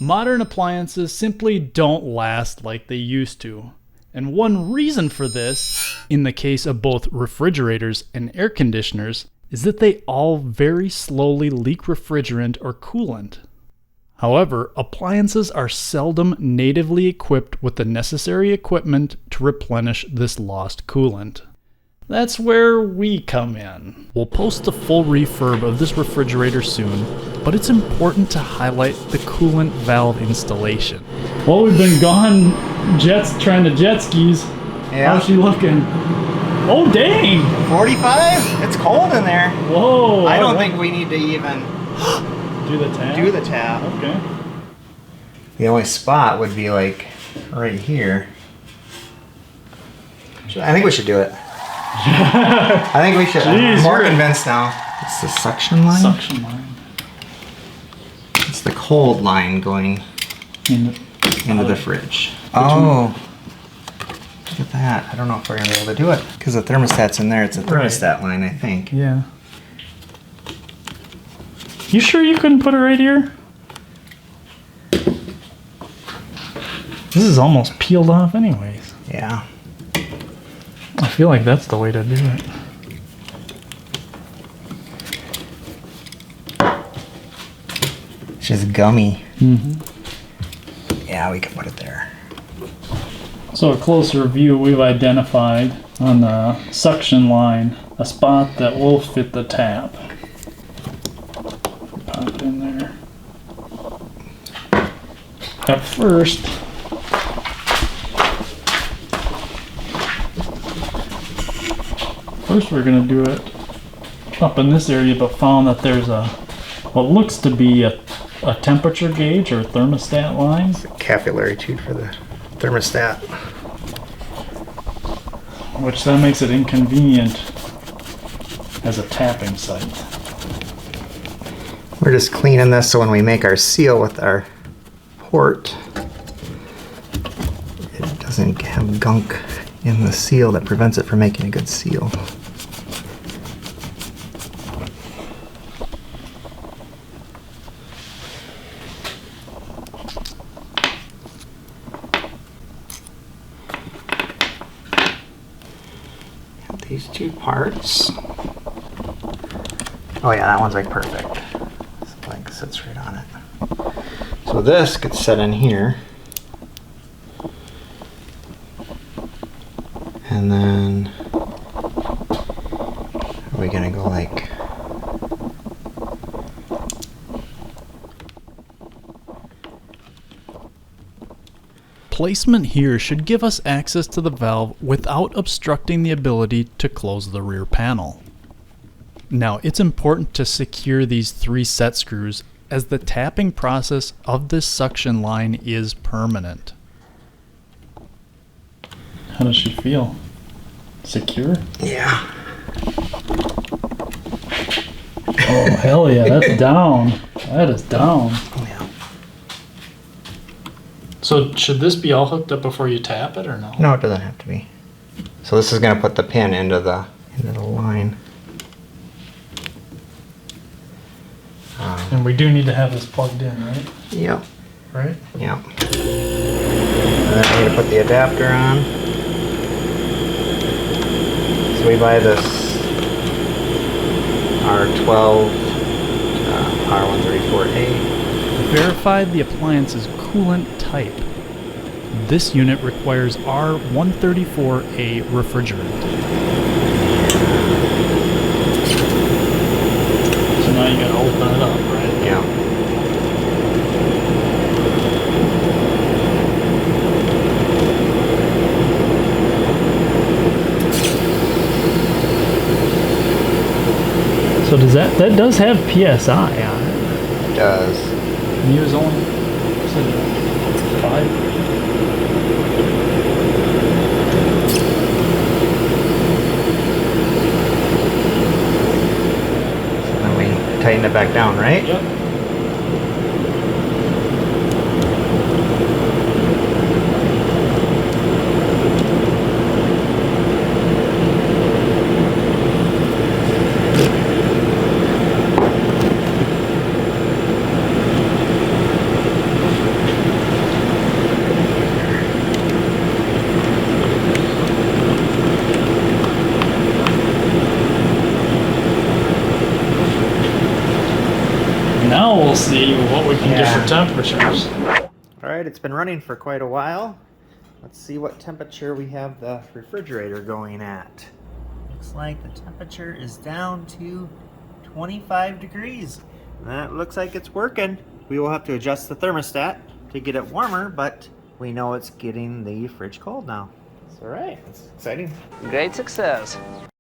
Modern appliances simply don't last like they used to. And one reason for this, in the case of both refrigerators and air conditioners, is that they all very slowly leak refrigerant or coolant. However, appliances are seldom natively equipped with the necessary equipment to replenish this lost coolant. That's where we come in. We'll post the full refurb of this refrigerator soon, but it's important to highlight the coolant valve installation. Well, we've been gone trying to jet skis. Yeah. How's she looking? Oh, dang! 45? It's cold in there. Whoa! I don't think we need to even do the tap. do the tap. Okay. The only spot would be like right here. I think we should do it. I think we should. Jeez, I'm more convinced now. It's the suction line? Suction line. It's the cold line going into the fridge. Oh. Look at that. I don't know if we're going to be able to do it. Because the thermostat's in there. It's a thermostat line, I think. Yeah. You sure you couldn't put it right here? This is almost peeled off anyways. Yeah. I feel like that's the way to do it. It's just gummy. Mm-hmm. Yeah, we can put it there. So a closer view, we've identified on the suction line a spot that will fit the tap. Pop it in there. At first, we're going to do it up in this area, but found that there's what looks to be a temperature gauge or thermostat line. It's a capillary tube for the thermostat. Which that makes it inconvenient as a tapping site. We're just cleaning this so when we make our seal with our port, it doesn't have gunk in the seal that prevents it from making a good seal. These two parts. Oh yeah, that one's like perfect. It's like sits right on it. So this gets set in here. And then are we gonna go like Placement here should give us access to the valve without obstructing the ability to close the rear panel. Now, it's important to secure these 3 set screws as the tapping process of this suction line is permanent. How does she feel? Secure? Yeah. Oh, hell yeah, that's down. That is down. Oh yeah. So should this be all hooked up before you tap it or no? No, it doesn't have to be. So this is gonna put the pin into the line. And we do need to have this plugged in, right? Yep. Right? Yep. And then we need to put the adapter on. So we buy this R12 R134a. Verify the appliance's coolant type. This unit requires R134a Refrigerant. So now you gotta open it up, right? Yeah. So does that does have PSI on it? It does. And he was only 5. Tighten it back down, right? Yep. Now we'll see what we can get for temperatures. All right, it's been running for quite a while. Let's see what temperature we have the refrigerator going at. Looks like the temperature is down to 25 degrees. That looks like it's working. We will have to adjust the thermostat to get it warmer, but we know it's getting the fridge cold now. It's all right, it's exciting. Great success.